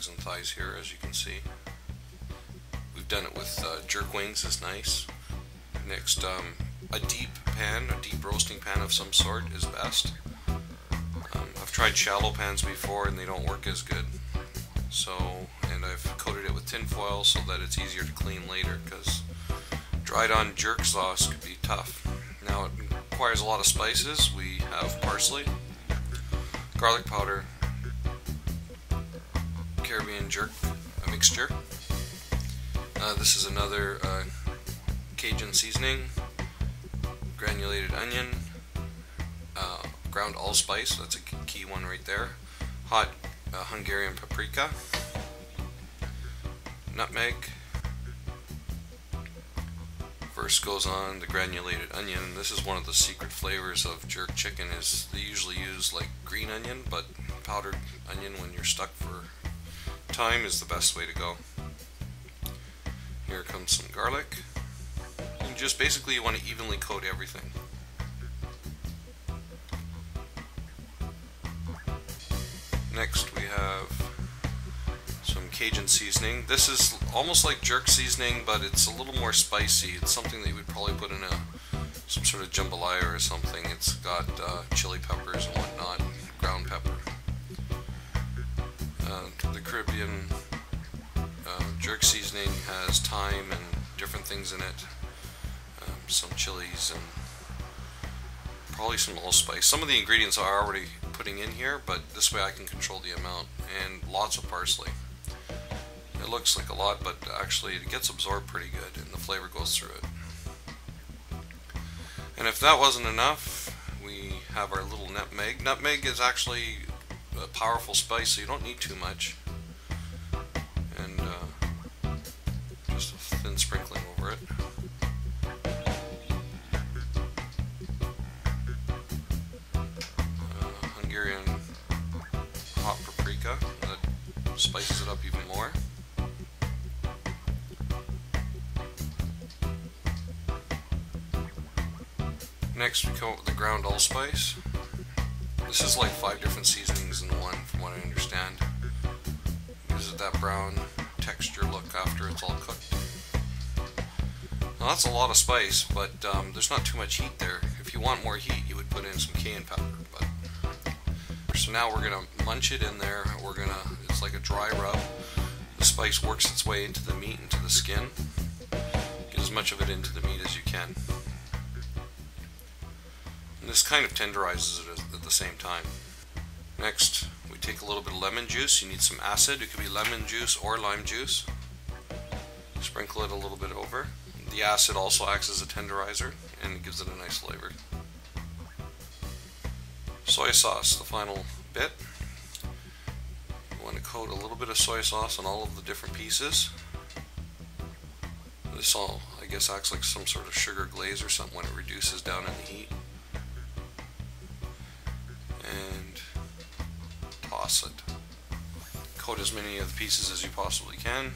legs and thighs here, as you can see. We've done it with jerk wings, is nice. Next, a deep roasting pan of some sort is best. I've tried shallow pans before and they don't work as good. And I've coated it with tin foil so that it's easier to clean later, because dried on jerk sauce could be tough. Now it requires a lot of spices. We have parsley, garlic powder, Caribbean jerk mixture. This is another Cajun seasoning, granulated onion, ground allspice, that's a key one right there, hot Hungarian paprika, nutmeg. First goes on the granulated onion. This is one of the secret flavors of jerk chicken, is they usually use like green onion, but powdered onion when you're stuck for time is the best way to go. Here comes some garlic. And just basically you want to evenly coat everything. Next we have some Cajun seasoning. This is almost like jerk seasoning, but it's a little more spicy. It's something that you would probably put in some sort of jambalaya or something. It's got chili peppers and whatnot, ground pepper. The Caribbean jerk seasoning has thyme and different things in it, some chilies and probably some allspice. Some of the ingredients are already putting in here, but this way I can control the amount, and lots of parsley. It looks like a lot, but actually it gets absorbed pretty good and the flavor goes through it. And if that wasn't enough, we have our little nutmeg. Nutmeg is actually a powerful spice, so you don't need too much. And just a thin sprinkling over it. Hungarian hot paprika that spices it up even more. Next we come up with the ground allspice. This is like 5 different seasonings in one, from what I understand. It gives it that brown texture look after it's all cooked. Now that's a lot of spice, but there's not too much heat there. If you want more heat, you would put in some cayenne pepper. So now we're gonna munch it in there. It's like a dry rub. The spice works its way into the meat, into the skin. Get as much of it into the meat as you can. And this kind of tenderizes it at the same time. Next, we take a little bit of lemon juice. You need some acid. It could be lemon juice or lime juice. Sprinkle it a little bit over. The acid also acts as a tenderizer and it gives it a nice flavor. Soy sauce, the final bit. You want to coat a little bit of soy sauce on all of the different pieces. This all, I guess, acts like some sort of sugar glaze or something when it reduces down in the heat. And toss it. Coat as many of the pieces as you possibly can.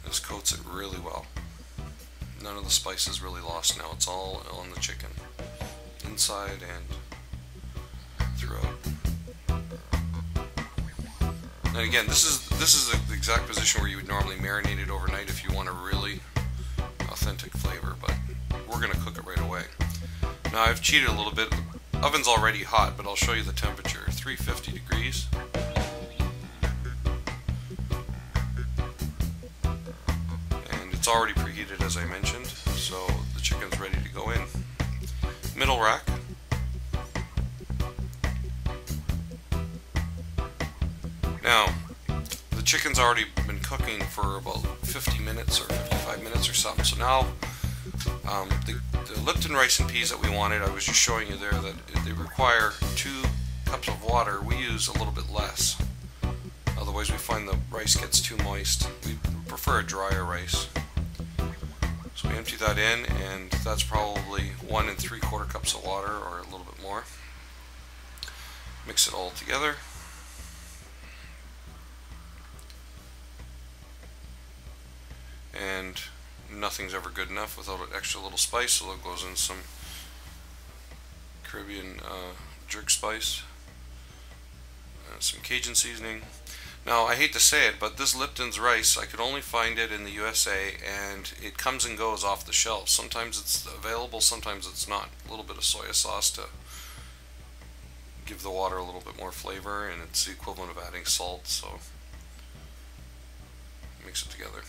This coats it really well. None of the spice is really lost now. It's all on the chicken, inside and throughout. And again, this is the exact position where you would normally marinate it overnight if you want a really authentic flavor, but we're going to cook it right away. Now I've cheated a little bit. The oven's already hot, but I'll show you the temperature. 350 degrees. And it's already preheated, as I mentioned, so the chicken's ready to go in. Middle rack. Now, the chicken's already been cooking for about 50 minutes or 55 minutes or something, so now the Lipton rice and peas that we wanted, I was just showing you there that they require 2 cups of water. We use a little bit less, otherwise we find the rice gets too moist. We prefer a drier rice. So we empty that in, and that's probably 1 3/4 cups of water, or a little bit more. Mix it all together. And nothing's ever good enough without an extra little spice, so it goes in some Caribbean jerk spice, some Cajun seasoning. Now, I hate to say it, but this Lipton's rice, I could only find it in the USA, and it comes and goes off the shelf. Sometimes it's available, sometimes it's not. A little bit of soy sauce to give the water a little bit more flavor, and it's the equivalent of adding salt, so mix it together.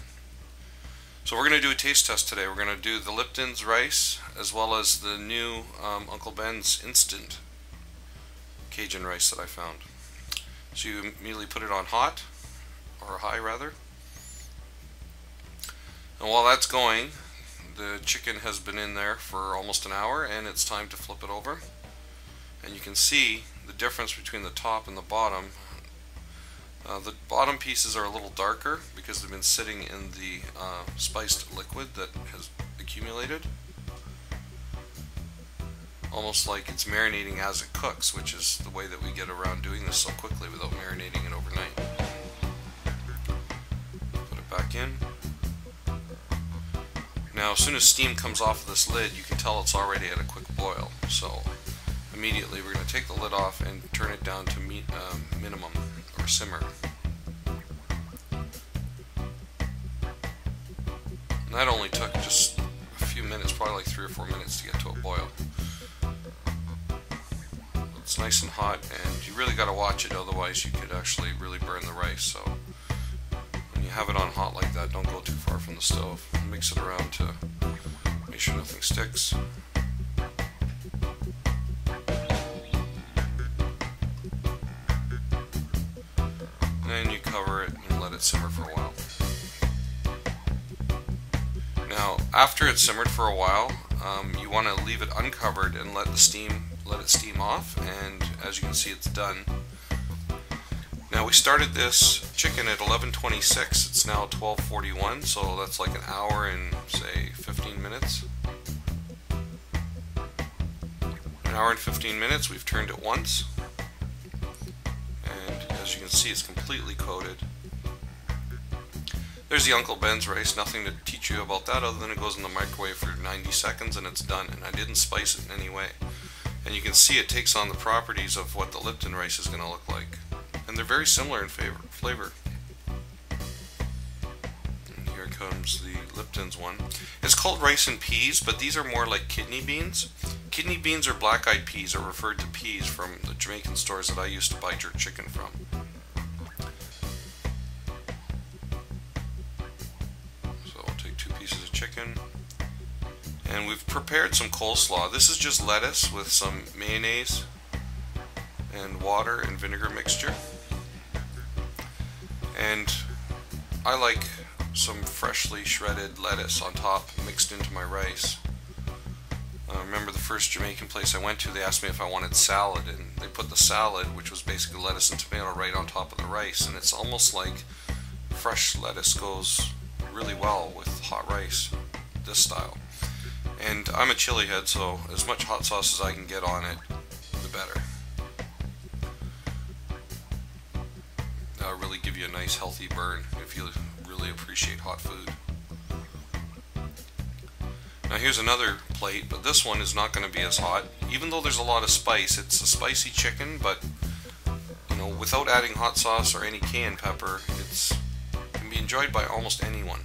So we're going to do a taste test today. We're going to do the Lipton's rice as well as the new Uncle Ben's instant Cajun rice that I found. So you immediately put it on hot, or high rather. And while that's going, the chicken has been in there for almost an hour, and it's time to flip it over. And you can see the difference between the top and the bottom. The bottom pieces are a little darker because they've been sitting in the spiced liquid that has accumulated. Almost like it's marinating as it cooks, which is the way that we get around doing this so quickly without marinating it overnight. Put it back in. Now, as soon as steam comes off of this lid, you can tell it's already at a quick boil. So immediately we're going to take the lid off and turn it down to minimum, or simmer. And that only took just a few minutes, probably like 3 or 4 minutes to get to a boil. It's nice and hot, and you really got to watch it, otherwise you could actually really burn the rice. So when you have it on hot like that, don't go too far from the stove. Mix it around to make sure nothing sticks. And you cover it and let it simmer for a while. Now, after it's simmered for a while, you want to leave it uncovered and let it steam off, and as you can see, it's done. Now, we started this chicken at 11:26. It's now 12:41, so that's like an hour and say 15 minutes. An hour and 15 minutes. We've turned it once, and as you can see, it's completely coated. There's the Uncle Ben's rice. Nothing to teach you about that other than it goes in the microwave for 90 seconds and it's done, and I didn't spice it in any way. And you can see it takes on the properties of what the Lipton rice is going to look like. And they're very similar in flavor. And here comes the Lipton's one. It's called rice and peas, but these are more like kidney beans. Kidney beans or black-eyed peas are referred to peas from the Jamaican stores that I used to buy jerk chicken from. So I'll take 2 pieces of chicken. And we've prepared some coleslaw. This is just lettuce with some mayonnaise and water and vinegar mixture. And I like some freshly shredded lettuce on top mixed into my rice. I remember the first Jamaican place I went to, they asked me if I wanted salad, and they put the salad, which was basically lettuce and tomato, right on top of the rice, and it's almost like fresh lettuce goes really well with hot rice, this style. And I'm a chili head, so as much hot sauce as I can get on it, the better. That'll really give you a nice healthy burn if you really appreciate hot food. Now here's another plate, but this one is not going to be as hot. Even though there's a lot of spice, it's a spicy chicken, but you know, without adding hot sauce or any cayenne pepper, it can be enjoyed by almost anyone.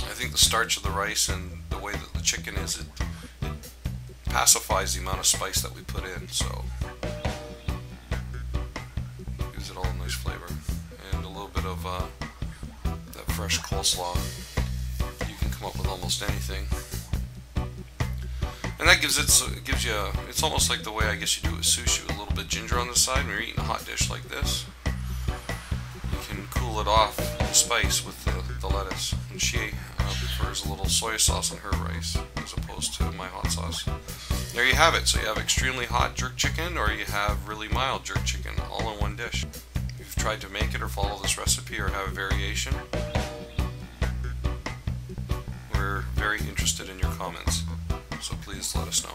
I think the starch of the rice and the way that the chicken is, it pacifies the amount of spice that we put in, so gives it all a nice flavor. And a little bit of that fresh coleslaw. You can come up with almost anything. And that gives you, it's almost like the way I guess you do with sushi, with a little bit of ginger on the side. When you're eating a hot dish like this, you can cool it off, the spice, with the lettuce. And she prefers a little soy sauce on her rice as opposed to my hot sauce. There you have it. So you have extremely hot jerk chicken, or you have really mild jerk chicken, all in one dish. If you've tried to make it or follow this recipe or have a variation, we're very interested in your comments, so please let us know.